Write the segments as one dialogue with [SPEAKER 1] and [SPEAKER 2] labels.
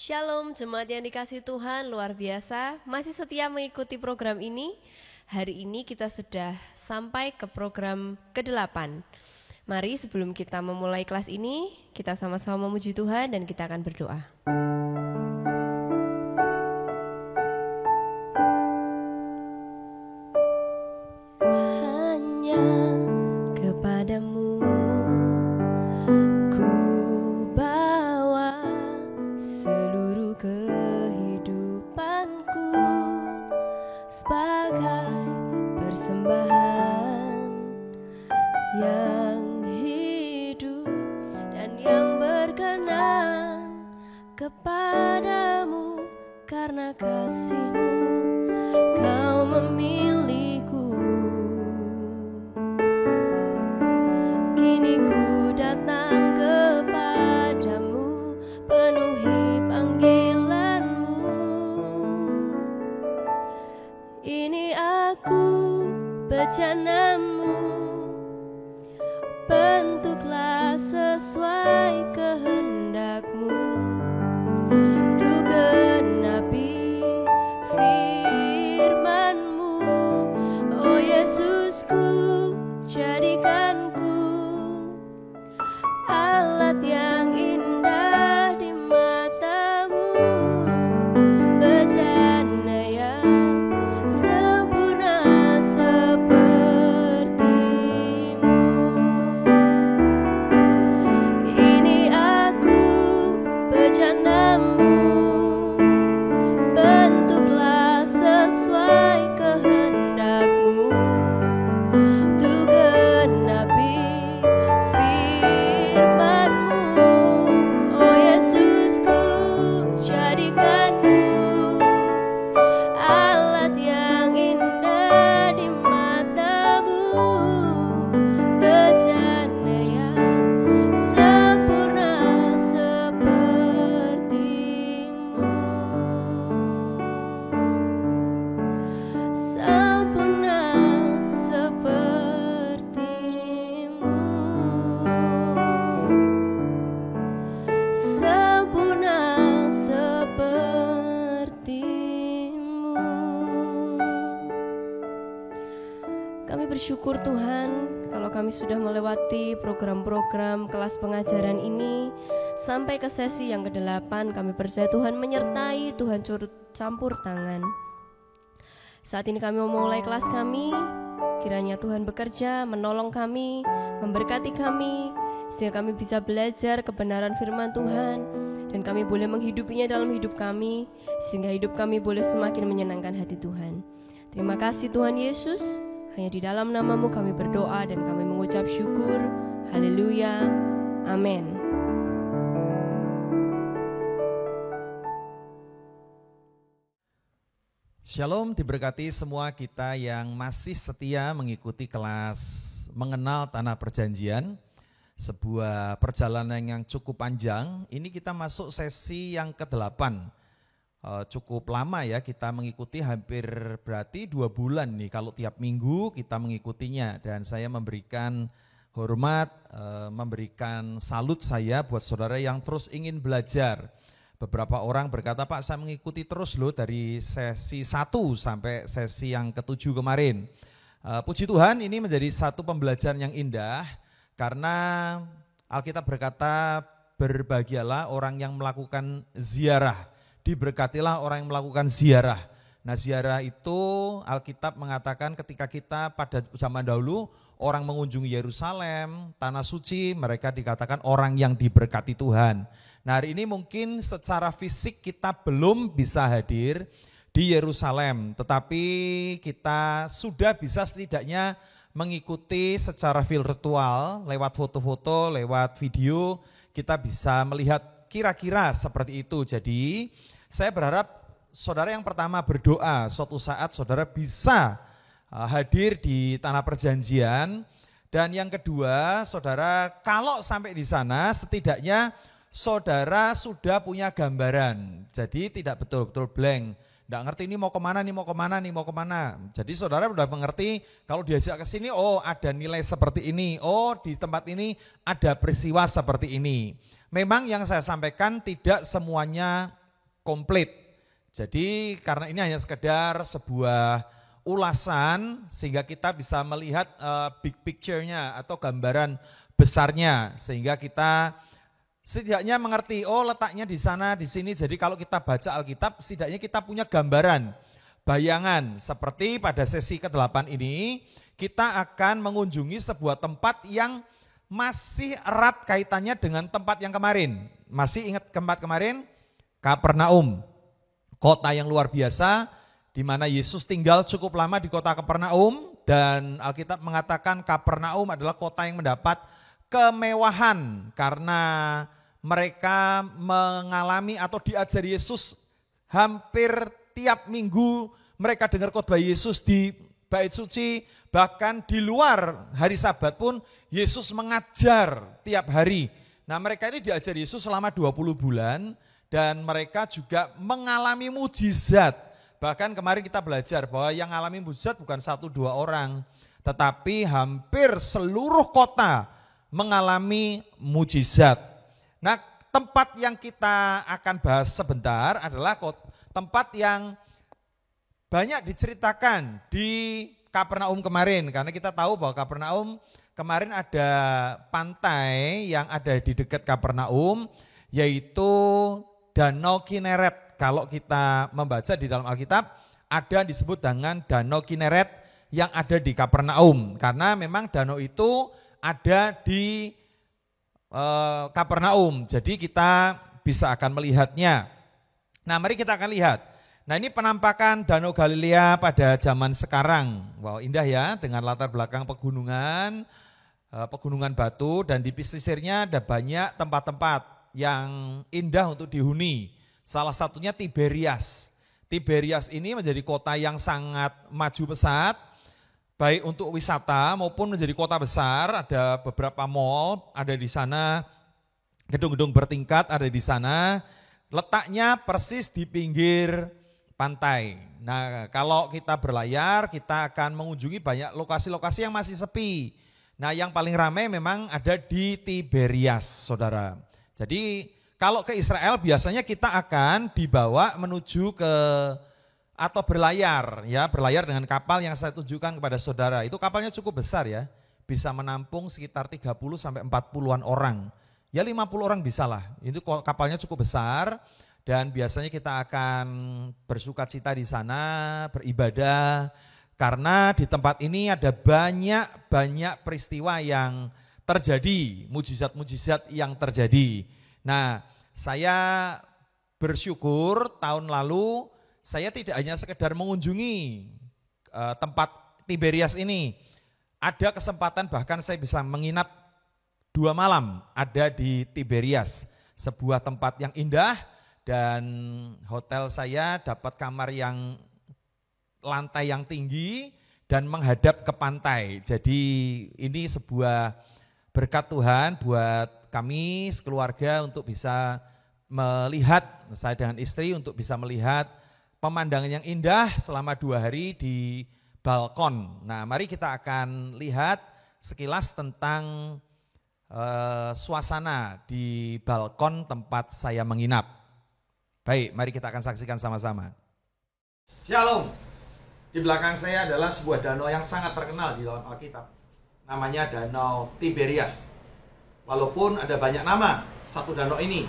[SPEAKER 1] Shalom jemaat yang dikasihi Tuhan, luar biasa, masih setia mengikuti program ini. Hari ini kita sudah sampai ke program ke-8. Mari sebelum kita memulai kelas ini, kita sama-sama memuji Tuhan dan kita akan berdoa. Hanya kepadamu sebagai persembahan yang hidup dan yang berkenan kepadamu, karena kasih-Mu Kau memilihku. Kini ku datang kepadamu, penuhi panggilan-Mu. Ini aku, bejana-Mu, bentuklah sesuai kehendak-Mu, tu genapi firman-Mu. Oh Yesusku, jadikanku alat yang indah di mata-Mu, bejana yang bejana-Mu, bentuklah sesuai kehendak-Mu, tu genapi firman-Mu. Oh Yesusku, jadikanku alat yang indah di mata-Mu, bejana yang sempurna seperti-Mu, sempurna seperti-Mu, sempurna seperti-Mu. Kami bersyukur Tuhan kalau kami sudah melewati program-program kelas pengajaran ini sampai ke sesi yang ke-8. Kami percaya Tuhan menyertai, Tuhan turut campur tangan. Saat ini kami memulai kelas kami, kiranya Tuhan bekerja, menolong kami, memberkati kami, sehingga kami bisa belajar kebenaran firman Tuhan, dan kami boleh menghidupinya dalam hidup kami, sehingga hidup kami boleh semakin menyenangkan hati Tuhan. Terima kasih Tuhan Yesus. Hanya di dalam nama-Mu kami berdoa dan kami mengucap syukur. Haleluya. Amin.
[SPEAKER 2] Shalom, diberkati semua kita yang masih setia mengikuti kelas Mengenal Tanah Perjanjian. Sebuah perjalanan yang cukup panjang. Ini kita masuk sesi yang ke-8. Cukup lama ya, kita mengikuti hampir berarti 2 bulan nih kalau tiap minggu kita mengikutinya, dan saya memberikan hormat, memberikan salut saya buat saudara yang terus ingin belajar. Beberapa orang berkata, Pak, saya mengikuti terus loh dari sesi 1 sampai sesi yang ke-7 kemarin. Puji Tuhan, ini menjadi satu pembelajaran yang indah karena Alkitab berkata, berbahagialah orang yang melakukan ziarah. Diberkatilah orang yang melakukan ziarah. Nah, ziarah itu Alkitab mengatakan ketika kita pada zaman dahulu orang mengunjungi Yerusalem, tanah suci, mereka dikatakan orang yang diberkati Tuhan. Nah, hari ini mungkin secara fisik kita belum bisa hadir di Yerusalem, tetapi kita sudah bisa setidaknya mengikuti secara virtual, lewat foto-foto, lewat video, kita bisa melihat kira-kira seperti itu. Jadi saya berharap saudara yang pertama berdoa, suatu saat saudara bisa hadir di Tanah Perjanjian. Dan yang kedua, saudara kalau sampai di sana setidaknya saudara sudah punya gambaran. Jadi tidak betul-betul blank. Nggak ngerti ini mau kemana, ini mau kemana, ini mau kemana. Jadi saudara sudah mengerti kalau diajak ke sini, oh ada nilai seperti ini, oh di tempat ini ada peristiwa seperti ini. Memang yang saya sampaikan tidak semuanya komplit. Jadi karena ini hanya sekedar sebuah ulasan sehingga kita bisa melihat big picture-nya atau gambaran besarnya sehingga kita setidaknya mengerti letaknya di sana di sini. Jadi kalau kita baca Alkitab setidaknya kita punya gambaran, bayangan. Seperti pada sesi ke-8 ini kita akan mengunjungi sebuah tempat yang masih erat kaitannya dengan tempat yang kemarin. Masih ingat tempat kemarin? Kapernaum. Kota yang luar biasa di mana Yesus tinggal cukup lama di kota Kapernaum, dan Alkitab mengatakan Kapernaum adalah kota yang mendapat kemewahan karena mereka mengalami atau diajari Yesus hampir tiap minggu. Mereka dengar khotbah Yesus di bait suci, bahkan di luar hari Sabat pun Yesus mengajar tiap hari. Nah, mereka ini diajari Yesus selama 20 bulan dan mereka juga mengalami mujizat. Bahkan kemarin kita belajar bahwa yang mengalami mujizat bukan 1-2 orang, tetapi hampir seluruh kota mengalami mujizat. Nah, tempat yang kita akan bahas sebentar adalah tempat yang banyak diceritakan di Kapernaum kemarin, karena kita tahu bahwa Kapernaum kemarin ada pantai yang ada di dekat Kapernaum, yaitu Danau Kineret. Kalau kita membaca di dalam Alkitab, ada disebut dengan Danau Kineret yang ada di Kapernaum, karena memang danau itu ada di Kapernaum, jadi kita bisa akan melihatnya. Nah, mari kita akan lihat. Nah, ini penampakan Danau Galilea pada zaman sekarang. Wow, indah ya, dengan latar belakang pegunungan batu, dan di pesisirnya ada banyak tempat-tempat yang indah untuk dihuni. Salah satunya Tiberias. Tiberias ini menjadi kota yang sangat maju pesat, baik untuk wisata maupun menjadi kota besar. Ada beberapa mall ada di sana, gedung-gedung bertingkat ada di sana. Letaknya persis di pinggir pantai. Nah, kalau kita berlayar, kita akan mengunjungi banyak lokasi-lokasi yang masih sepi. Nah, yang paling ramai memang ada di Tiberias, saudara. Jadi, kalau ke Israel biasanya kita akan dibawa menuju ke atau berlayar dengan kapal yang saya tunjukkan kepada saudara. Itu kapalnya cukup besar ya, bisa menampung sekitar 30 sampai 40-an orang. Ya 50 orang bisa lah, itu kapalnya cukup besar. Dan biasanya kita akan bersukacita di sana, beribadah, karena di tempat ini ada banyak peristiwa yang terjadi, mujizat-mujizat yang terjadi. Nah, saya bersyukur tahun lalu saya tidak hanya sekedar mengunjungi tempat Tiberias ini, ada kesempatan bahkan saya bisa menginap 2 malam ada di Tiberias, sebuah tempat yang indah. Dan hotel saya dapat kamar yang lantai yang tinggi dan menghadap ke pantai. Jadi ini sebuah berkat Tuhan buat kami sekeluarga untuk bisa melihat, saya dengan istri untuk bisa melihat pemandangan yang indah selama 2 hari di balkon. Nah, mari kita akan lihat sekilas tentang suasana di balkon tempat saya menginap. Baik, mari kita akan saksikan sama-sama. Shalom. Di belakang saya adalah sebuah danau yang sangat terkenal di dalam Alkitab. Namanya Danau Tiberias. Walaupun ada banyak nama satu danau ini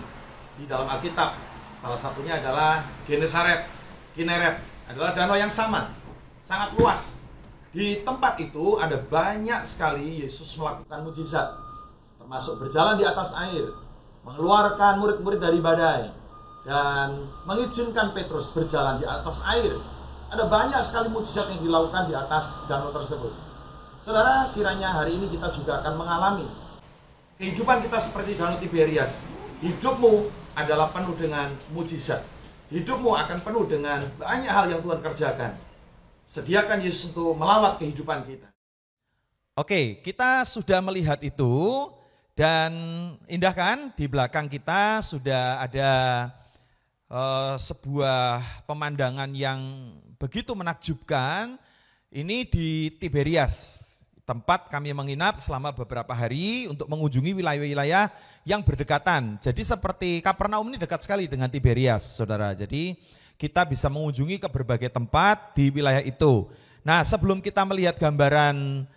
[SPEAKER 2] di dalam Alkitab. Salah satunya adalah Genesaret, Kineret. Adalah danau yang sama, sangat luas. Di tempat itu ada banyak sekali Yesus melakukan mujizat. Termasuk berjalan di atas air, mengeluarkan murid-murid dari badai, dan mengizinkan Petrus berjalan di atas air. Ada banyak sekali mujizat yang dilakukan di atas danau tersebut. Saudara, kiranya hari ini kita juga akan mengalami kehidupan kita seperti Danau Tiberias. Hidupmu adalah penuh dengan mujizat. Hidupmu akan penuh dengan banyak hal yang Tuhan kerjakan. Sediakan Yesus untuk melawat kehidupan kita. Oke, kita sudah melihat itu, dan indah kan, di belakang kita sudah ada sebuah pemandangan yang begitu menakjubkan. Ini di Tiberias. tempat kami menginap selama beberapa hari untuk mengunjungi wilayah-wilayah yang berdekatan. Jadi seperti Kapernaum ini dekat sekali dengan Tiberias, saudara. Jadi kita bisa mengunjungi ke berbagai tempat di wilayah itu. Nah, sebelum kita melihat gambaran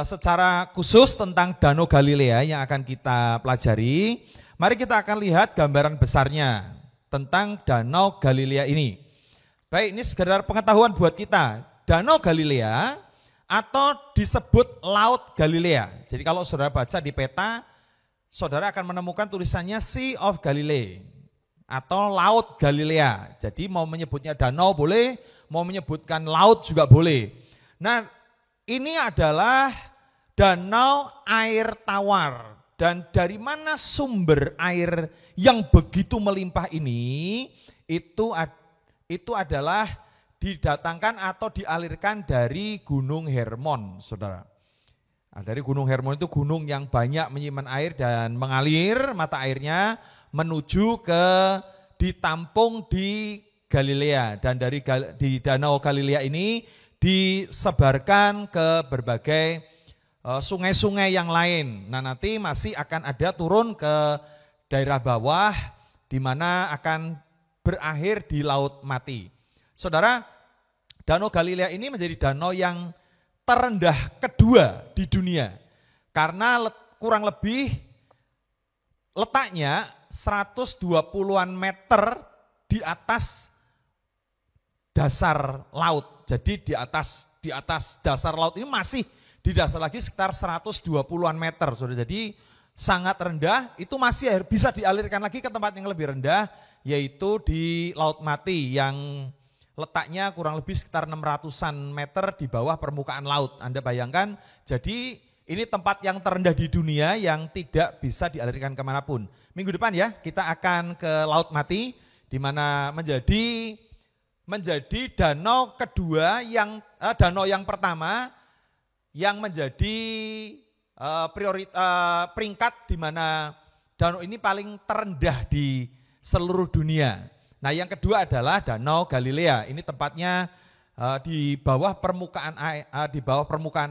[SPEAKER 2] secara khusus tentang Danau Galilea yang akan kita pelajari, mari kita akan lihat gambaran besarnya tentang Danau Galilea ini. Baik, ini sekedar pengetahuan buat kita. Danau Galilea atau disebut Laut Galilea. Jadi kalau saudara baca di peta, saudara akan menemukan tulisannya Sea of Galilee atau Laut Galilea. Jadi mau menyebutnya danau boleh, mau menyebutkan laut juga boleh. Nah, ini adalah danau air tawar. Dan dari mana sumber air yang begitu melimpah ini? Itu adalah didatangkan atau dialirkan dari Gunung Hermon, saudara. Nah, dari Gunung Hermon itu gunung yang banyak menyimpan air dan mengalir mata airnya menuju ke ditampung di Galilea. Dan di Danau Galilea ini disebarkan ke berbagai sungai-sungai yang lain. Nah, nanti masih akan ada turun ke daerah bawah di mana akan berakhir di Laut Mati. Saudara, Danau Galilea ini menjadi danau yang terendah kedua di dunia. Karena kurang lebih letaknya 120-an meter di atas dasar laut. Jadi di atas dasar laut ini masih di dasar lagi sekitar 120-an meter. Saudara. Jadi sangat rendah, itu masih bisa dialirkan lagi ke tempat yang lebih rendah, yaitu di Laut Mati yang letaknya kurang lebih sekitar 600-an meter di bawah permukaan laut. Anda bayangkan, jadi ini tempat yang terendah di dunia yang tidak bisa dialirkan kemanapun. Minggu depan ya, kita akan ke Laut Mati, di mana menjadi danau kedua danau yang pertama yang menjadi peringkat di mana danau ini paling terendah di seluruh dunia. Nah, yang kedua adalah Danau Galilea. Ini tempatnya di bawah permukaan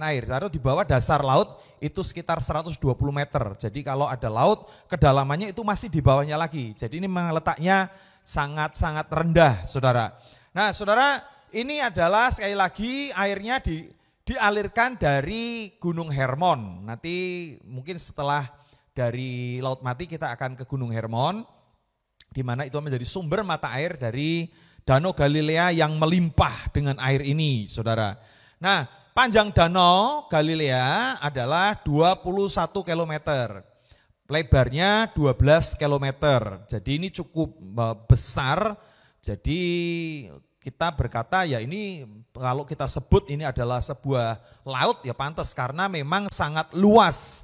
[SPEAKER 2] air, lalu di bawah dasar laut itu sekitar 120 meter. Jadi kalau ada laut, kedalamannya itu masih di bawahnya lagi. Jadi ini memang letaknya sangat-sangat rendah, saudara. Nah, saudara, ini adalah sekali lagi airnya dialirkan dari Gunung Hermon. Nanti mungkin setelah dari Laut Mati kita akan ke Gunung Hermon, di mana itu menjadi sumber mata air dari Danau Galilea yang melimpah dengan air ini, saudara. Nah, panjang Danau Galilea adalah 21 km, lebarnya 12 km. Jadi ini cukup besar. Jadi kita berkata ya ini kalau kita sebut ini adalah sebuah laut ya pantas karena memang sangat luas.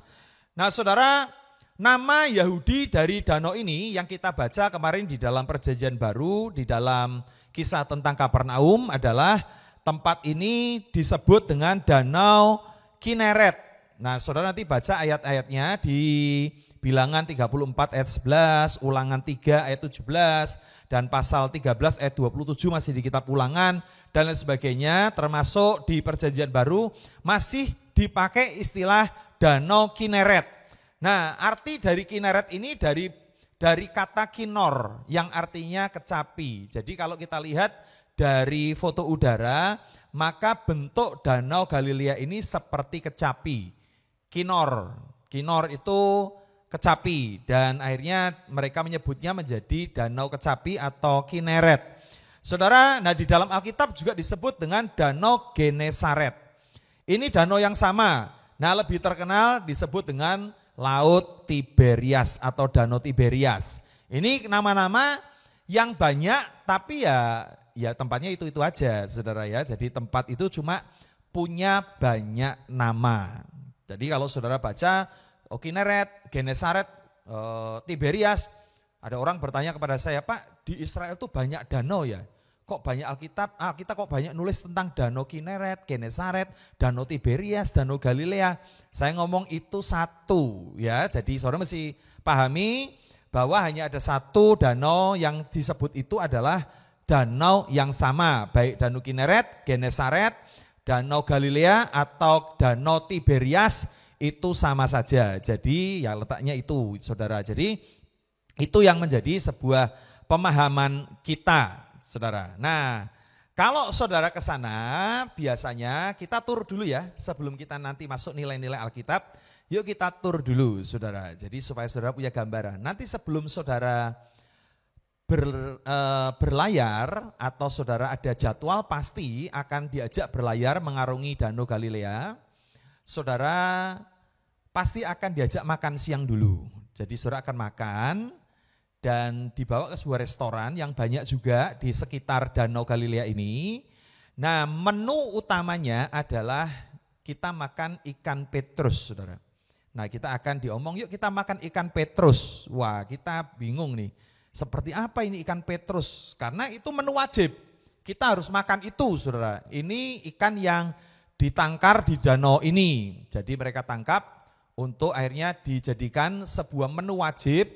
[SPEAKER 2] Nah, saudara, nama Yahudi dari danau ini yang kita baca kemarin di dalam Perjanjian Baru, di dalam kisah tentang Kapernaum adalah tempat ini disebut dengan Danau Kineret. Nah, saudara nanti baca ayat-ayatnya di Bilangan 34 ayat 11, Ulangan 3 ayat 17, dan pasal 13 ayat 27 masih di kitab Ulangan, dan lain sebagainya, termasuk di Perjanjian Baru masih dipakai istilah Danau Kineret. Nah, arti dari Kineret ini dari kata kinor yang artinya kecapi. Jadi kalau kita lihat dari foto udara, maka bentuk Danau Galilea ini seperti kecapi. Kinor itu kecapi dan akhirnya mereka menyebutnya menjadi Danau Kecapi atau Kineret. Saudara, nah di dalam Alkitab juga disebut dengan Danau Genesaret. Ini danau yang sama. Nah, lebih terkenal disebut dengan Laut Tiberias atau Danau Tiberias. Ini nama-nama yang banyak tapi ya tempatnya itu aja, saudara ya. Jadi tempat itu cuma punya banyak nama. Jadi kalau saudara baca Kineret, Genesaret, Tiberias, ada orang bertanya kepada saya, Pak, di Israel tuh banyak danau ya? Kok banyak Alkitab kok banyak nulis tentang Danau Kineret, Genesaret, Danau Tiberias, Danau Galilea? Saya ngomong itu satu ya, jadi saudara mesti pahami bahwa hanya ada satu danau yang disebut itu adalah danau yang sama, baik Danau Kineret, Genesaret, Danau Galilea atau Danau Tiberias itu sama saja. Jadi ya letaknya itu, saudara. Jadi itu yang menjadi sebuah pemahaman kita, saudara. Nah, kalau saudara ke sana biasanya kita tur dulu ya, sebelum kita nanti masuk nilai-nilai Alkitab. Yuk kita tur dulu, saudara. Jadi supaya saudara punya gambaran. Nanti sebelum saudara berlayar atau saudara ada jadwal pasti akan diajak berlayar mengarungi Danau Galilea, saudara pasti akan diajak makan siang dulu. Jadi saudara akan makan dan dibawa ke sebuah restoran yang banyak juga di sekitar Danau Galilea ini. Nah, menu utamanya adalah kita makan ikan petrus, saudara. Nah, kita akan diomong, yuk kita makan ikan petrus. Wah, kita bingung nih. Seperti apa ini ikan petrus? Karena itu menu wajib. Kita harus makan itu, saudara. Ini ikan yang ditangkar di danau ini. Jadi mereka tangkap untuk akhirnya dijadikan sebuah menu wajib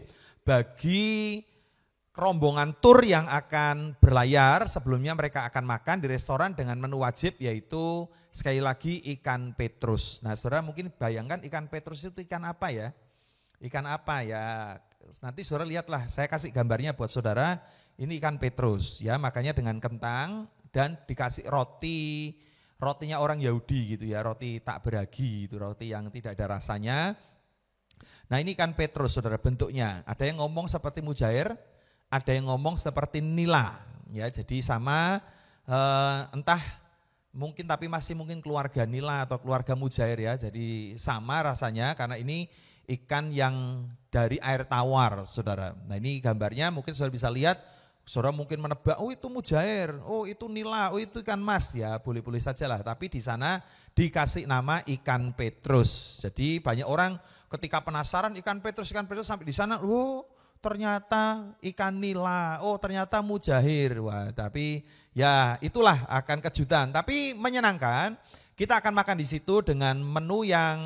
[SPEAKER 2] bagi rombongan tur yang akan berlayar. Sebelumnya mereka akan makan di restoran dengan menu wajib yaitu sekali lagi ikan petrus. Nah, saudara mungkin bayangkan ikan petrus itu ikan apa ya? Ikan apa ya? Nanti saudara lihatlah, saya kasih gambarnya buat saudara, ini ikan petrus ya, makanya dengan kentang dan dikasih rotinya orang Yahudi gitu ya, roti tak beragi, itu roti yang tidak ada rasanya. Nah ini ikan petrus saudara bentuknya, ada yang ngomong seperti mujair, ada yang ngomong seperti nila ya, jadi sama entah mungkin tapi masih mungkin keluarga nila atau keluarga mujair ya, jadi sama rasanya karena ini ikan yang dari air tawar, saudara. Nah ini gambarnya mungkin saudara bisa lihat, saudara mungkin menebak, oh itu mujair, oh itu nila, oh itu ikan mas, ya boleh-boleh saja lah. Tapi di sana dikasih nama ikan petrus. Jadi banyak orang ketika penasaran ikan petrus sampai di sana, oh ternyata ikan nila, oh ternyata mujair. Wah tapi ya itulah akan kejutan. Tapi menyenangkan, kita akan makan di situ dengan menu yang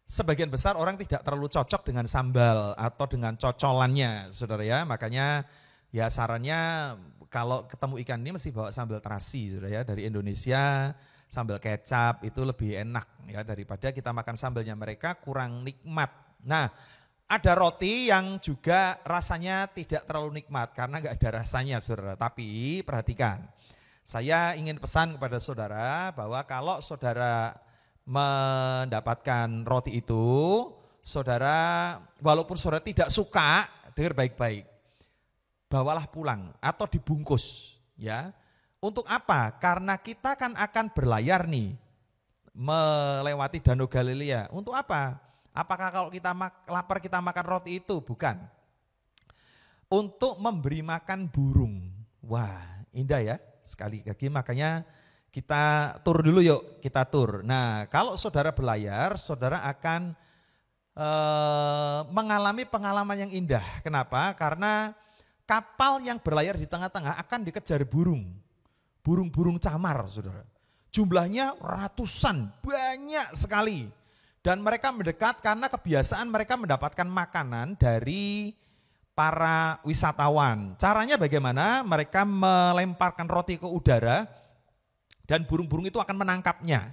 [SPEAKER 2] sebagian besar orang tidak terlalu cocok dengan sambal atau dengan cocolannya, saudara ya. Makanya ya sarannya kalau ketemu ikan ini mesti bawa sambal terasi, saudara ya. Dari Indonesia sambal kecap itu lebih enak ya daripada kita makan sambalnya mereka kurang nikmat. Nah ada roti yang juga rasanya tidak terlalu nikmat karena nggak ada rasanya, saudara. Tapi perhatikan, saya ingin pesan kepada saudara bahwa kalau saudara mendapatkan roti itu, saudara walaupun saudara tidak suka, dengar baik-baik, bawalah pulang atau dibungkus ya. Untuk apa? Karena kita kan akan berlayar nih melewati Danau Galilea. Untuk apa? Apakah kalau kita lapar kita makan roti itu? Bukan. Untuk memberi makan burung. Wah, indah ya. Sekali lagi makanya kita tur dulu yuk, kita tur. Nah kalau saudara berlayar, saudara akan mengalami pengalaman yang indah. Kenapa? Karena kapal yang berlayar di tengah-tengah akan dikejar burung-burung camar, saudara. Jumlahnya ratusan, banyak sekali. Dan mereka mendekat karena kebiasaan mereka mendapatkan makanan dari para wisatawan. Caranya bagaimana? Mereka melemparkan roti ke udara, dan burung-burung itu akan menangkapnya.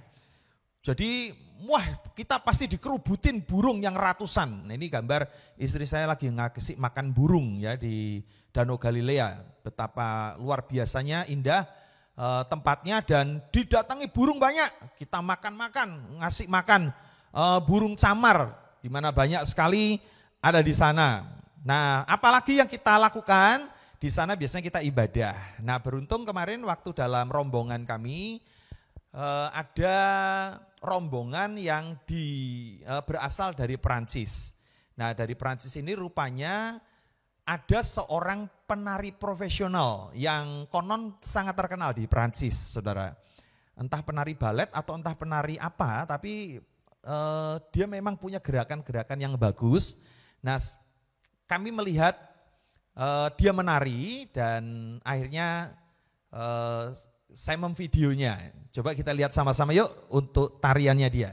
[SPEAKER 2] Jadi, wah kita pasti dikerubutin burung yang ratusan. Nah, ini gambar istri saya lagi ngasih makan burung ya di Danau Galilea. Betapa luar biasanya indah tempatnya dan didatangi burung banyak. Kita makan-makan, ngasih makan burung camar, di mana banyak sekali ada di sana. Nah, apalagi yang kita lakukan? Di sana biasanya kita ibadah. Nah beruntung kemarin waktu dalam rombongan kami ada rombongan yang berasal dari Perancis. Nah dari Perancis ini rupanya ada seorang penari profesional yang konon sangat terkenal di Perancis, saudara. Entah penari balet atau entah penari apa, tapi dia memang punya gerakan-gerakan yang bagus. Nah kami melihat dia menari dan akhirnya saya memvideonya. Coba kita lihat sama-sama yuk untuk tariannya dia.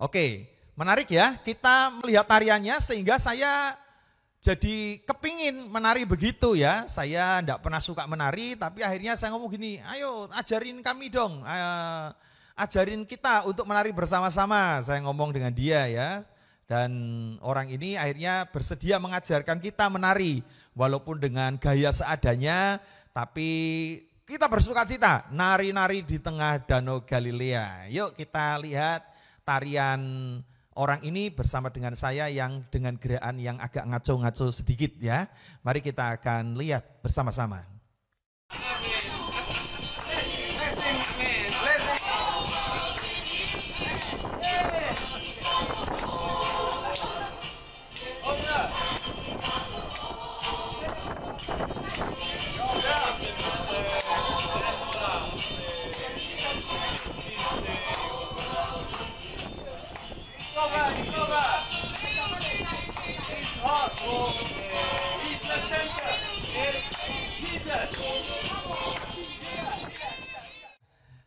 [SPEAKER 2] Oke, menarik ya, kita melihat tariannya sehingga saya jadi kepingin menari begitu ya. Saya enggak pernah suka menari, tapi akhirnya saya ngomong gini, ayo ajarin kami dong, ajarin kita untuk menari bersama-sama. Saya ngomong dengan dia ya. Dan orang ini akhirnya bersedia mengajarkan kita menari. Walaupun dengan gaya seadanya, tapi kita bersuka cita nari-nari di tengah Danau Galilea. Yuk kita lihat tarian orang ini bersama dengan saya yang dengan gerakan yang agak ngaco-ngaco sedikit ya. Mari kita akan lihat bersama-sama.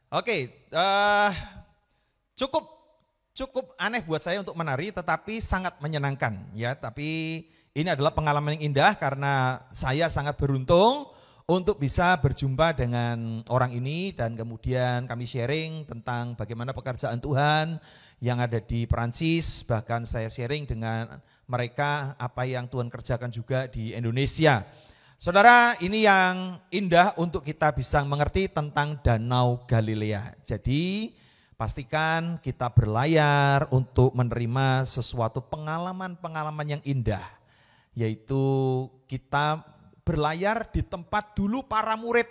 [SPEAKER 2] Oke, cukup aneh buat saya untuk menari, tetapi sangat menyenangkan ya. Tapi ini adalah pengalaman yang indah karena saya sangat beruntung untuk bisa berjumpa dengan orang ini dan kemudian kami sharing tentang bagaimana pekerjaan Tuhan yang ada di Perancis. Bahkan saya sharing dengan mereka apa yang Tuhan kerjakan juga di Indonesia. Saudara, ini yang indah untuk kita bisa mengerti tentang Danau Galilea. Jadi, pastikan kita berlayar untuk menerima sesuatu pengalaman-pengalaman yang indah. Yaitu kita berlayar di tempat dulu para murid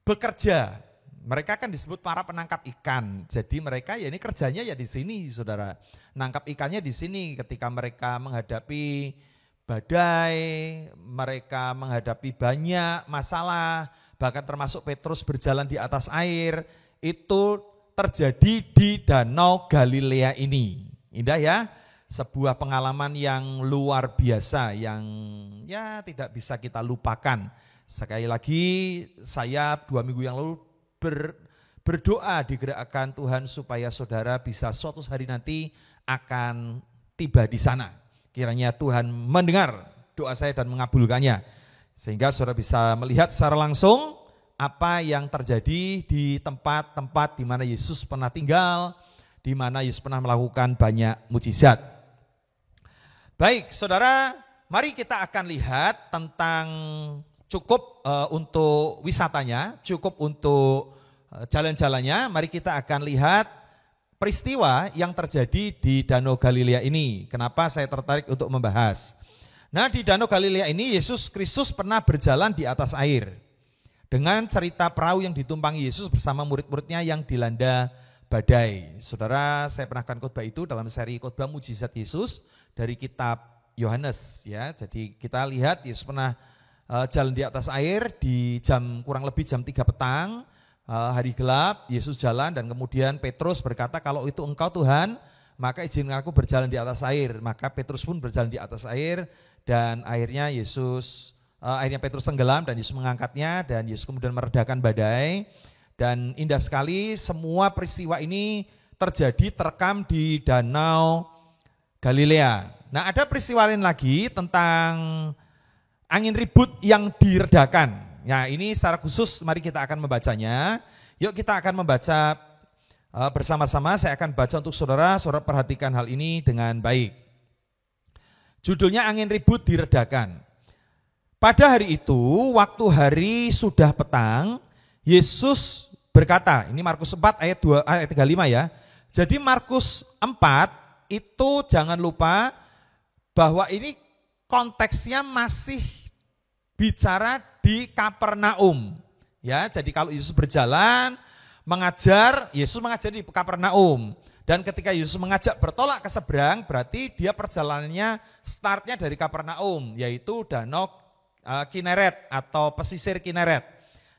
[SPEAKER 2] bekerja. Mereka kan disebut para penangkap ikan. Jadi mereka ya ini kerjanya ya di sini, Saudara. Nangkap ikannya di sini ketika mereka menghadapi badai, mereka menghadapi banyak masalah, bahkan termasuk Petrus berjalan di atas air, itu terjadi di Danau Galilea ini. Indah ya, sebuah pengalaman yang luar biasa, yang ya tidak bisa kita lupakan. Sekali lagi, saya 2 minggu yang lalu berdoa digerakkan Tuhan supaya saudara bisa suatu hari nanti akan tiba di sana. Kiranya Tuhan mendengar doa saya dan mengabulkannya. Sehingga saudara bisa melihat secara langsung apa yang terjadi di tempat-tempat di mana Yesus pernah tinggal, di mana Yesus pernah melakukan banyak mujizat. Baik, saudara, mari kita akan lihat tentang cukup untuk wisatanya, cukup untuk jalan-jalannya. Mari kita akan lihat peristiwa yang terjadi di Danau Galilea ini. Kenapa saya tertarik untuk membahas? Nah, di Danau Galilea ini Yesus Kristus pernah berjalan di atas air. Dengan cerita perahu yang ditumpangi Yesus bersama murid-muridnya yang dilanda badai. Saudara, saya pernah akan khotbah itu dalam seri khotbah mujizat Yesus dari kitab Yohanes ya. Jadi kita lihat Yesus pernah jalan di atas air di kurang lebih jam 3 petang. Hari gelap, Yesus jalan dan kemudian Petrus berkata, kalau itu engkau Tuhan, maka izinkan aku berjalan di atas air. Maka Petrus pun berjalan di atas air dan akhirnya Petrus tenggelam dan Yesus mengangkatnya dan Yesus kemudian meredakan badai. Dan indah sekali semua peristiwa ini terekam di Danau Galilea. Nah, ada peristiwa lain lagi tentang angin ribut yang diredakan. Nah, ini secara khusus mari kita akan membacanya. Yuk kita akan membaca bersama-sama. Saya akan baca untuk saudara perhatikan hal ini dengan baik. Judulnya angin ribut diredakan. Pada hari itu, waktu hari sudah petang, Yesus berkata, ini Markus 4 ayat 35 ya. Jadi Markus 4 itu jangan lupa bahwa ini konteksnya masih bicara di Kapernaum. Ya, jadi kalau Yesus berjalan mengajar, Yesus mengajar di Kapernaum. Dan ketika Yesus mengajak bertolak ke seberang, berarti dia perjalanannya startnya dari Kapernaum, yaitu Danau Kineret atau pesisir Kineret.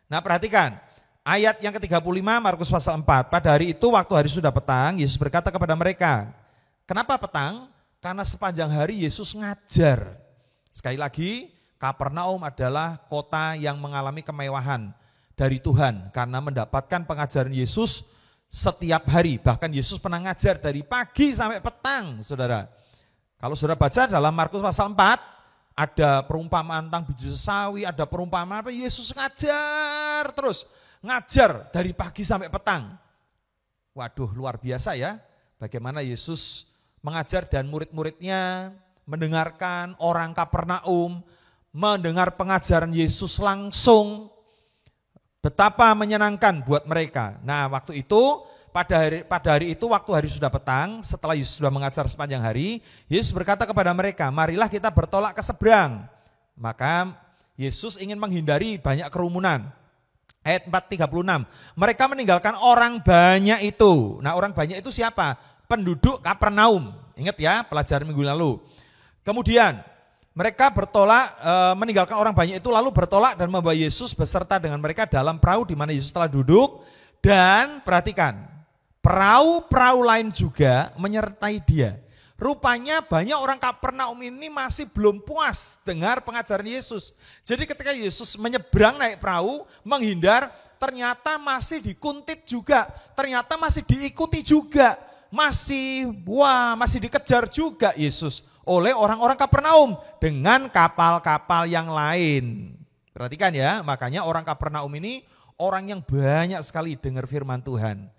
[SPEAKER 2] Nah, perhatikan ayat yang ke-35 Markus pasal 4. Pada hari itu waktu hari sudah petang, Yesus berkata kepada mereka. Kenapa petang? Karena sepanjang hari Yesus ngajar. Sekali lagi, Kapernaum adalah kota yang mengalami kemewahan dari Tuhan karena mendapatkan pengajaran Yesus setiap hari. Bahkan Yesus pernah ngajar dari pagi sampai petang, saudara. Kalau saudara baca dalam Markus pasal 4, ada perumpamaan tentang biji sesawi, ada perumpamaan apa, Yesus ngajar terus. Ngajar dari pagi sampai petang. Waduh, luar biasa ya. Bagaimana Yesus mengajar dan murid-muridnya mendengarkan, orang Kapernaum mendengar pengajaran Yesus langsung. Betapa menyenangkan buat mereka. Nah, waktu itu pada hari itu waktu hari sudah petang, setelah Yesus sudah mengajar sepanjang hari, Yesus berkata kepada mereka, marilah kita bertolak ke seberang. Maka Yesus ingin menghindari banyak kerumunan. Ayat 4:36, mereka meninggalkan orang banyak itu. Nah, orang banyak itu siapa? Penduduk Kapernaum. Ingat ya, pelajaran minggu lalu. Kemudian mereka bertolak, meninggalkan orang banyak itu, lalu bertolak dan membawa Yesus beserta dengan mereka dalam perahu di mana Yesus telah duduk. Dan perhatikan, perahu-perahu lain juga menyertai dia. Rupanya banyak orang Kapernaum ini masih belum puas dengar pengajaran Yesus. Jadi ketika Yesus menyeberang naik perahu, menghindar, ternyata masih dikuntit juga, ternyata masih diikuti juga, masih dikejar juga Yesus oleh orang-orang Kapernaum dengan kapal-kapal yang lain. Perhatikan ya, makanya orang Kapernaum ini orang yang banyak sekali dengar firman Tuhan.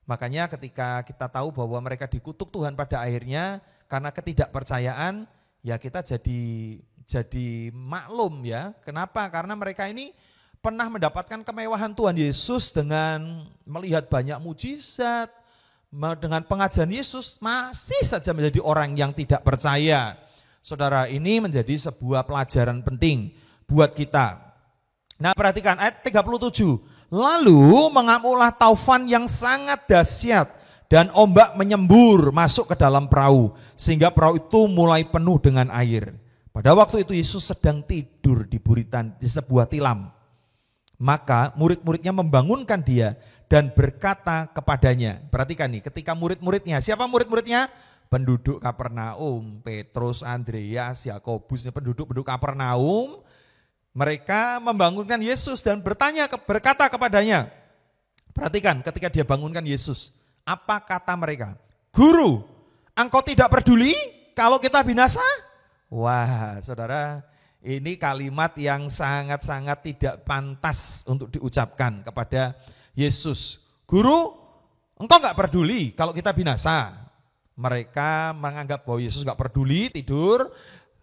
[SPEAKER 2] Makanya ketika kita tahu bahwa mereka dikutuk Tuhan pada akhirnya karena ketidakpercayaan, ya kita jadi maklum ya. Kenapa? Karena mereka ini pernah mendapatkan kemewahan Tuhan Yesus dengan melihat banyak mujizat, dengan pengajaran Yesus masih saja menjadi orang yang tidak percaya. Saudara, ini menjadi sebuah pelajaran penting buat kita. Nah, perhatikan ayat 37. Lalu mengamulah taufan yang sangat dahsyat dan ombak menyembur masuk ke dalam perahu sehingga perahu itu mulai penuh dengan air. Pada waktu itu Yesus sedang tidur di buritan di sebuah tilam. Maka murid-muridnya membangunkan dia dan berkata kepadanya. Perhatikan nih, ketika murid-muridnya, siapa murid-muridnya? Penduduk Kapernaum, Petrus, Andreas, Yakobus, penduduk Kapernaum. Mereka membangunkan Yesus dan berkata kepadanya. Perhatikan ketika dia bangunkan Yesus, apa kata mereka? Guru, engkau tidak peduli kalau kita binasa? Wah, saudara, ini kalimat yang sangat-sangat tidak pantas untuk diucapkan kepada Yesus. Guru, engkau gak peduli kalau kita binasa. Mereka menganggap bahwa Yesus gak peduli, tidur.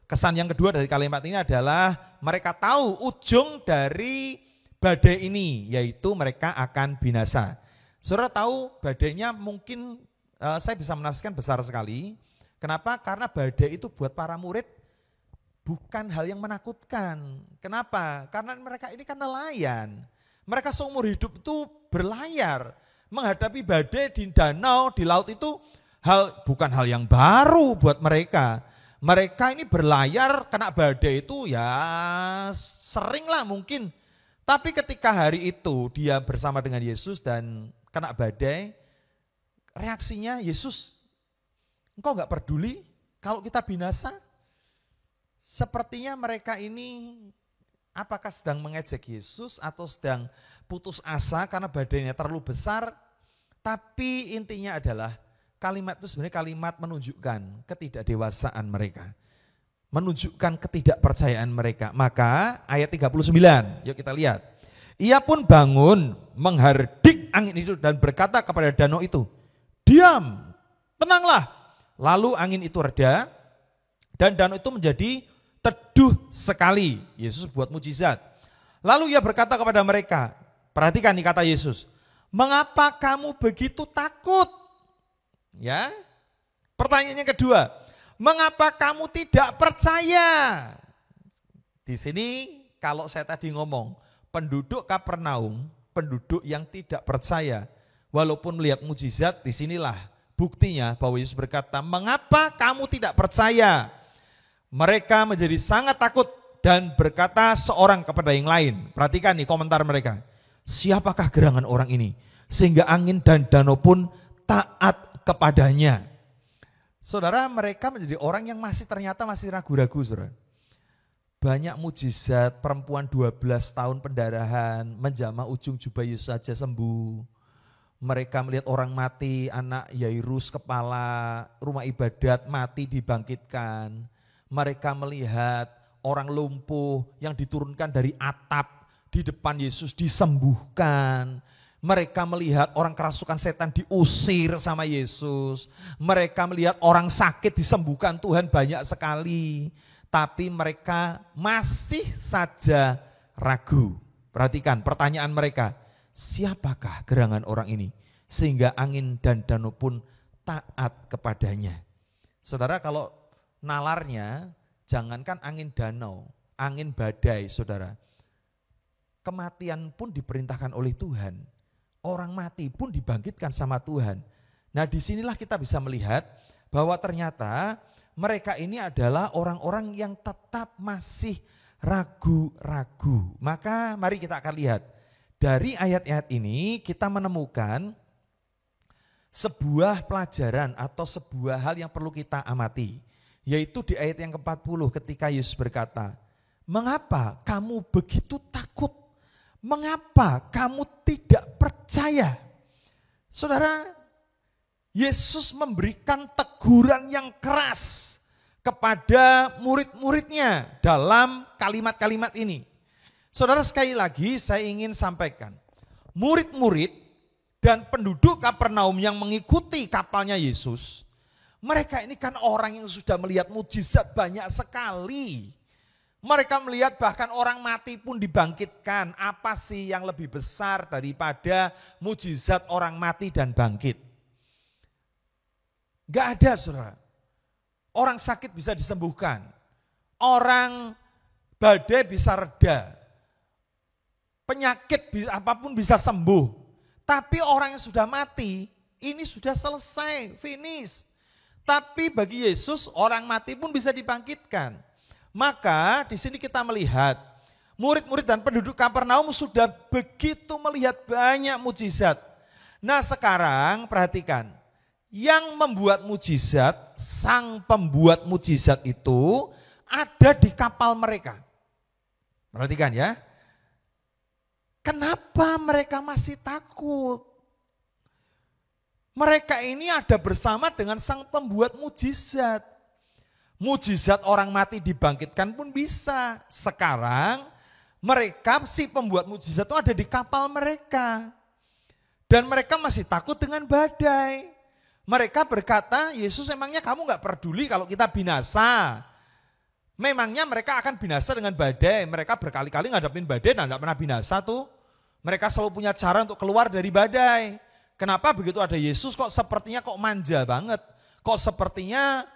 [SPEAKER 2] Kesan yang kedua dari kalimat ini adalah mereka tahu ujung dari badai ini, yaitu mereka akan binasa. Saudara tahu badainya mungkin saya bisa menafsirkan besar sekali. Kenapa? Karena badai itu buat para murid bukan hal yang menakutkan. Kenapa? Karena mereka ini kan nelayan. Mereka seumur hidup itu berlayar. Menghadapi badai di danau, di laut itu bukan hal yang baru buat mereka. Mereka ini berlayar kena badai itu ya sering lah mungkin. Tapi ketika hari itu dia bersama dengan Yesus dan kena badai, reaksinya Yesus, engkau gak peduli kalau kita binasa? Sepertinya mereka ini apakah sedang mengejek Yesus atau sedang putus asa karena badainya terlalu besar. Tapi intinya adalah kalimat itu sebenarnya kalimat menunjukkan ketidakdewasaan mereka. Menunjukkan ketidakpercayaan mereka. Maka ayat 39, yuk kita lihat. Ia pun bangun menghardik angin itu dan berkata kepada danau itu, diam, tenanglah. Lalu angin itu reda dan danau itu menjadi teduh sekali. Yesus buat mujizat. Lalu ia berkata kepada mereka, perhatikan nih kata Yesus, mengapa kamu begitu takut? Ya, pertanyaannya kedua, mengapa kamu tidak percaya? Di sini kalau saya tadi ngomong, penduduk Kapernaum, penduduk yang tidak percaya, walaupun melihat mujizat, disinilah buktinya bahwa Yesus berkata, mengapa kamu tidak percaya? Mereka menjadi sangat takut dan berkata seorang kepada yang lain. Perhatikan nih komentar mereka. Siapakah gerangan orang ini? Sehingga angin dan danau pun taat kepadanya. Saudara, mereka menjadi orang yang ternyata masih ragu-ragu, saudara. Banyak mujizat, perempuan 12 tahun pendarahan, menjamah ujung jubah Yesus saja sembuh. Mereka melihat orang mati, anak Yairus kepala rumah ibadat mati dibangkitkan. Mereka melihat orang lumpuh yang diturunkan dari atap di depan Yesus disembuhkan. Mereka melihat orang kerasukan setan diusir sama Yesus. Mereka melihat orang sakit disembuhkan Tuhan banyak sekali. Tapi mereka masih saja ragu. Perhatikan pertanyaan mereka, siapakah gerangan orang ini sehingga angin dan danau pun taat kepadanya. Saudara, kalau nalarnya jangankan angin danau, angin badai saudara. Kematian pun diperintahkan oleh Tuhan. Orang mati pun dibangkitkan sama Tuhan. Nah, disinilah kita bisa melihat bahwa ternyata mereka ini adalah orang-orang yang tetap masih ragu-ragu. Maka mari kita akan lihat. Dari ayat-ayat ini kita menemukan sebuah pelajaran atau sebuah hal yang perlu kita amati. Yaitu di ayat yang ke-40 ketika Yesus berkata, "Mengapa kamu begitu takut? Mengapa kamu tidak percaya?" Saudara, Yesus memberikan teguran yang keras kepada murid-muridnya dalam kalimat-kalimat ini. Saudara, sekali lagi saya ingin sampaikan, murid-murid dan penduduk Kapernaum yang mengikuti kapalnya Yesus, mereka ini kan orang yang sudah melihat mujizat banyak sekali. Mereka melihat bahkan orang mati pun dibangkitkan. Apa sih yang lebih besar daripada mujizat orang mati dan bangkit? Gak ada, saudara. Orang sakit bisa disembuhkan. Orang badai bisa reda. Penyakit apapun bisa sembuh. Tapi orang yang sudah mati, ini sudah selesai, finish. Tapi bagi Yesus, orang mati pun bisa dibangkitkan. Maka di sini kita melihat murid-murid dan penduduk Kapernaum sudah begitu melihat banyak mujizat. Nah, sekarang perhatikan, yang membuat mujizat, sang pembuat mujizat itu ada di kapal mereka. Perhatikan ya. Kenapa mereka masih takut? Mereka ini ada bersama dengan sang pembuat mujizat. Mujizat orang mati dibangkitkan pun bisa. Sekarang mereka si pembuat mujizat itu ada di kapal mereka. Dan mereka masih takut dengan badai. Mereka berkata, Yesus emangnya kamu gak peduli kalau kita binasa? Memangnya mereka akan binasa dengan badai. Mereka berkali-kali ngadepin badai dan gak pernah binasa tuh. Mereka selalu punya cara untuk keluar dari badai. Kenapa begitu ada Yesus kok sepertinya kok manja banget? Kok sepertinya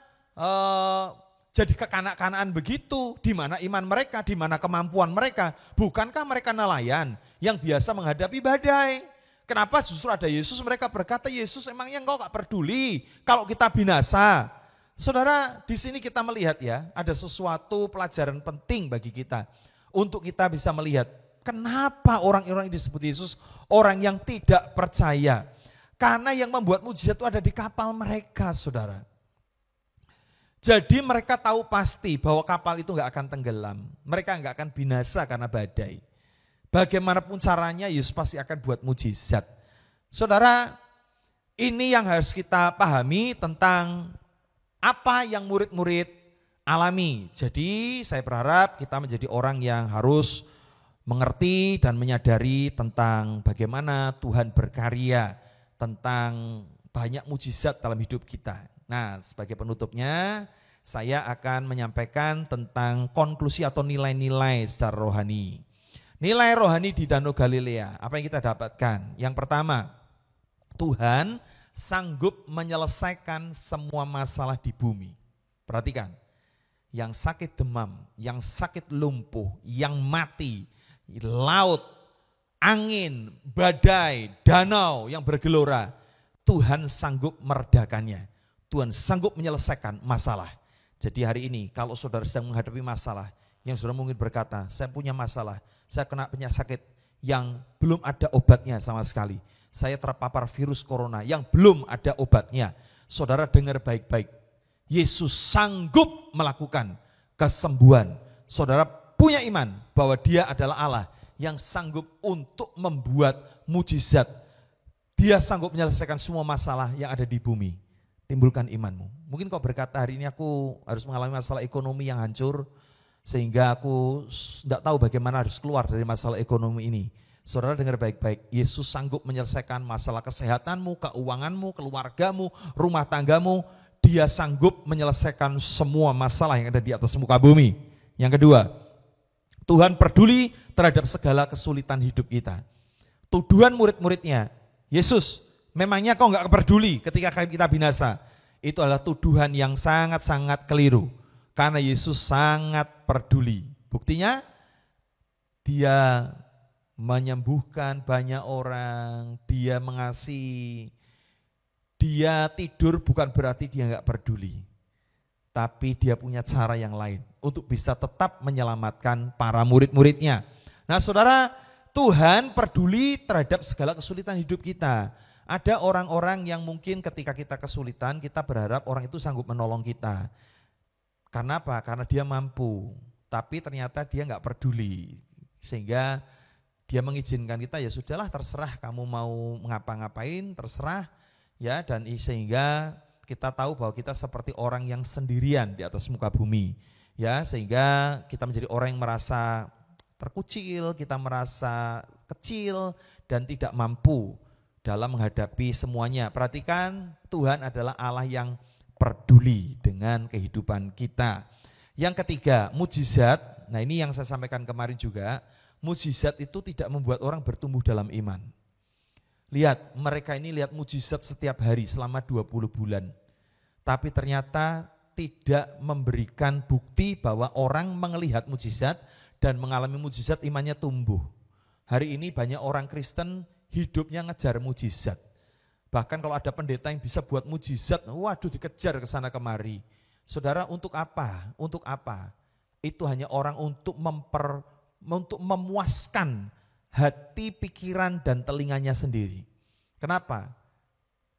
[SPEAKER 2] jadi kekanak-kanaan begitu? Di mana iman mereka? Di mana kemampuan mereka? Bukankah mereka nelayan yang biasa menghadapi badai? Kenapa justru ada Yesus? Mereka berkata, Yesus emangnya engkau gak peduli kalau kita binasa? Saudara, di sini kita melihat ya, ada sesuatu pelajaran penting bagi kita. Untuk kita bisa melihat, kenapa orang-orang yang disebut Yesus orang yang tidak percaya? Karena yang membuat mujizat itu ada di kapal mereka, saudara. Jadi mereka tahu pasti bahwa kapal itu gak akan tenggelam. Mereka gak akan binasa karena badai. Bagaimanapun caranya Yesus pasti akan buat mujizat. Saudara, ini yang harus kita pahami tentang apa yang murid-murid alami. Jadi saya berharap kita menjadi orang yang harus mengerti dan menyadari tentang bagaimana Tuhan berkarya, tentang banyak mujizat dalam hidup kita. Nah, sebagai penutupnya saya akan menyampaikan tentang konklusi atau nilai-nilai secara rohani. Nilai rohani di Danau Galilea, apa yang kita dapatkan? Yang pertama, Tuhan sanggup menyelesaikan semua masalah di bumi. Perhatikan, yang sakit demam, yang sakit lumpuh, yang mati, laut, angin, badai, danau yang bergelora, Tuhan sanggup meredakannya. Tuhan sanggup menyelesaikan masalah. Jadi hari ini kalau saudara sedang menghadapi masalah, yang saudara mungkin berkata, saya punya masalah, saya kena penyakit yang belum ada obatnya sama sekali. Saya terpapar virus corona yang belum ada obatnya. Saudara dengar baik-baik, Yesus sanggup melakukan kesembuhan. Saudara punya iman bahwa Dia adalah Allah yang sanggup untuk membuat mujizat Dia sanggup menyelesaikan semua masalah yang ada di bumi. Timbulkan imanmu. Mungkin kau berkata, hari ini aku harus mengalami masalah ekonomi yang hancur, sehingga aku tidak tahu bagaimana harus keluar dari masalah ekonomi ini. Saudara dengar baik-baik, Yesus sanggup menyelesaikan masalah kesehatanmu, keuanganmu, keluargamu, rumah tanggamu. Dia sanggup menyelesaikan semua masalah yang ada di atas muka bumi. Yang kedua, Tuhan peduli terhadap segala kesulitan hidup kita. Tuduhan murid-muridnya, Yesus, memangnya kau enggak peduli ketika kita binasa? Itu adalah tuduhan yang sangat-sangat keliru. Karena Yesus sangat peduli. Buktinya, dia menyembuhkan banyak orang, dia mengasihi, dia tidur bukan berarti dia enggak peduli. Tapi dia punya cara yang lain untuk bisa tetap menyelamatkan para murid-muridnya. Nah saudara, Tuhan peduli terhadap segala kesulitan hidup kita. Ada orang-orang yang mungkin ketika kita kesulitan, kita berharap orang itu sanggup menolong kita. Karena apa? Karena dia mampu, tapi ternyata dia enggak peduli. Sehingga dia mengizinkan kita, ya sudahlah terserah kamu mau ngapa-ngapain, terserah ya, dan sehingga kita tahu bahwa kita seperti orang yang sendirian di atas muka bumi. Ya, sehingga kita menjadi orang yang merasa terkucil, kita merasa kecil dan tidak mampu dalam menghadapi semuanya. Perhatikan, Tuhan adalah Allah yang peduli dengan kehidupan kita. Yang ketiga, mujizat. Nah, ini yang saya sampaikan kemarin juga. Mujizat itu tidak membuat orang bertumbuh dalam iman. Lihat, mereka ini lihat mujizat setiap hari selama 20 bulan. Tapi ternyata tidak memberikan bukti bahwa orang melihat mujizat dan mengalami mujizat imannya tumbuh. Hari ini banyak orang Kristen hidupnya ngejar mujizat. Bahkan kalau ada pendeta yang bisa buat mujizat, waduh dikejar ke sana kemari. Saudara, untuk apa? Untuk apa? Itu hanya orang untuk memuaskan hati, pikiran, dan telinganya sendiri. Kenapa?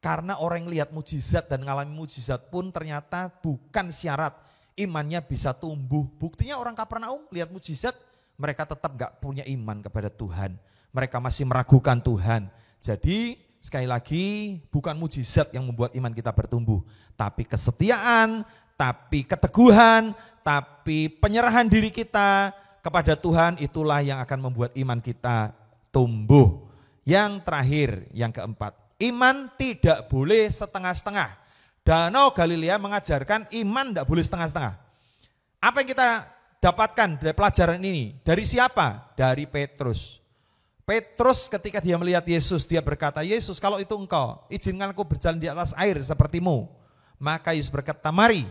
[SPEAKER 2] Karena orang yang lihat mujizat dan mengalami mujizat pun ternyata bukan syarat imannya bisa tumbuh. Buktinya orang Kapernaum lihat mujizat, mereka tetap gak punya iman kepada Tuhan. Mereka masih meragukan Tuhan. Jadi sekali lagi bukan mujizat yang membuat iman kita bertumbuh, tapi kesetiaan, tapi keteguhan, tapi penyerahan diri kita kepada Tuhan, itulah yang akan membuat iman kita tumbuh. Yang terakhir, yang keempat, iman tidak boleh setengah-setengah. Danau Galilea mengajarkan iman tidak boleh setengah-setengah. Apa yang kita dapatkan dari pelajaran ini? Dari siapa? Dari Petrus. Petrus ketika dia melihat Yesus, dia berkata, Yesus kalau itu engkau, izinkan aku berjalan di atas air sepertimu. Maka Yesus berkata, mari,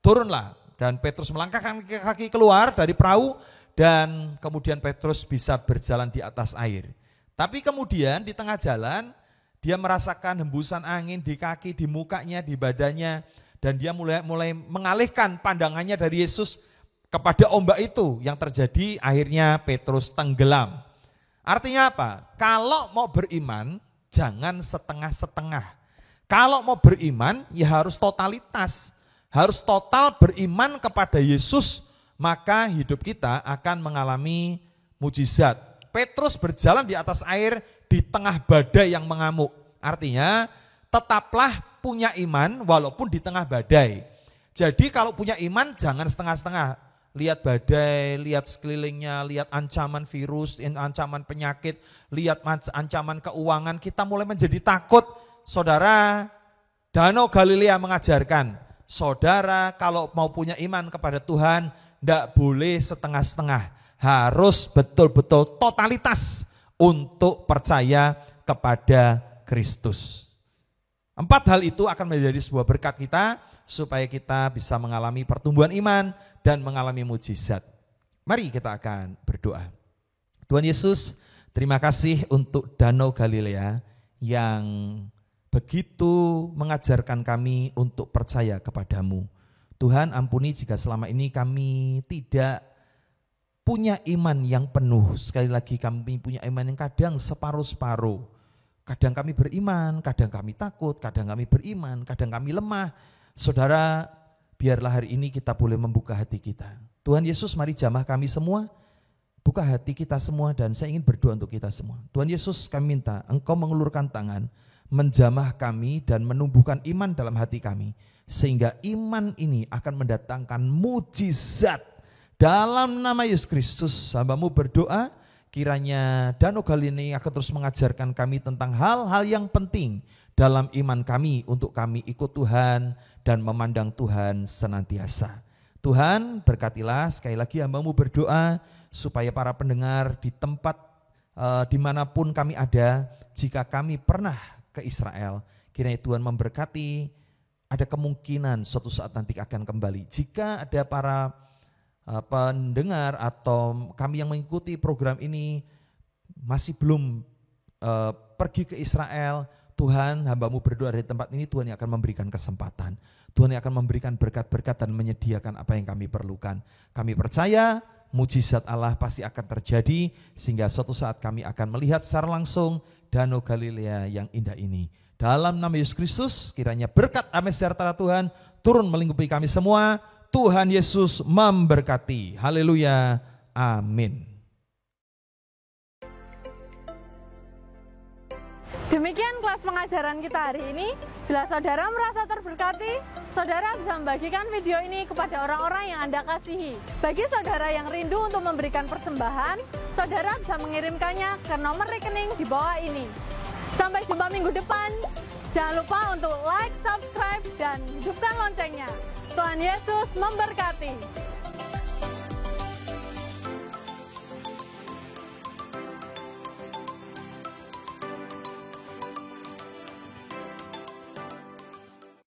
[SPEAKER 2] turunlah. Dan Petrus melangkahkan kaki keluar dari perahu, dan kemudian Petrus bisa berjalan di atas air. Tapi kemudian di tengah jalan, dia merasakan hembusan angin di kaki, di mukanya, di badannya, dan dia mulai mengalihkan pandangannya dari Yesus kepada ombak itu. Yang terjadi akhirnya Petrus tenggelam. Artinya apa? Kalau mau beriman, jangan setengah-setengah. Kalau mau beriman, ya harus totalitas. Harus total beriman kepada Yesus, maka hidup kita akan mengalami mujizat. Petrus berjalan di atas air di tengah badai yang mengamuk. Artinya, tetaplah punya iman walaupun di tengah badai. Jadi kalau punya iman, jangan setengah-setengah. Lihat badai, lihat sekelilingnya, lihat ancaman virus, ancaman penyakit, lihat ancaman keuangan, kita mulai menjadi takut. Saudara, Danau Galilea mengajarkan, saudara kalau mau punya iman kepada Tuhan, tidak boleh setengah-setengah, harus betul-betul totalitas untuk percaya kepada Kristus. 4 hal itu akan menjadi sebuah berkat kita, supaya kita bisa mengalami pertumbuhan iman dan mengalami mujizat. Mari kita akan berdoa. Tuhan Yesus, terima kasih untuk Danau Galilea yang begitu mengajarkan kami untuk percaya kepadamu. Tuhan, ampuni jika selama ini kami tidak punya iman yang penuh. Sekali lagi kami punya iman yang kadang separuh-separuh. Kadang kami beriman, kadang kami takut, kadang kami beriman, kadang kami lemah. Saudara, biarlah hari ini kita boleh membuka hati kita. Tuhan Yesus, mari jamah kami semua, buka hati kita semua, dan saya ingin berdoa untuk kita semua. Tuhan Yesus, kami minta Engkau mengulurkan tangan, menjamah kami dan menumbuhkan iman dalam hati kami. Sehingga iman ini akan mendatangkan mujizat. Dalam nama Yesus Kristus, hamba-Mu berdoa, kiranya Danau Galilea ini akan terus mengajarkan kami tentang hal-hal yang penting dalam iman kami untuk kami ikut Tuhan dan memandang Tuhan senantiasa. Tuhan berkatilah, sekali lagi hamba-Mu berdoa supaya para pendengar di tempat dimanapun kami ada, jika kami pernah ke Israel, kiranya Tuhan memberkati, ada kemungkinan suatu saat nanti akan kembali. Jika ada para pendengar atau kami yang mengikuti program ini masih belum pergi ke Israel, Tuhan, hamba-Mu berdoa dari tempat ini, Tuhan yang akan memberikan kesempatan. Tuhan yang akan memberikan berkat-berkat dan menyediakan apa yang kami perlukan. Kami percaya mujizat Allah pasti akan terjadi, sehingga suatu saat kami akan melihat secara langsung Danau Galilea yang indah ini. Dalam nama Yesus Kristus, kiranya berkat damai sejahtera Tuhan turun melingkupi kami semua. Tuhan Yesus memberkati. Haleluya. Amin.
[SPEAKER 3] Demikian kelas pengajaran kita hari ini. Bila saudara merasa terberkati, saudara bisa membagikan video ini kepada orang-orang yang Anda kasihi. Bagi saudara yang rindu untuk memberikan persembahan, saudara bisa mengirimkannya ke nomor rekening di bawah ini. Sampai jumpa minggu depan. Jangan lupa untuk like, subscribe, dan hidupkan loncengnya. Tuhan Yesus memberkati.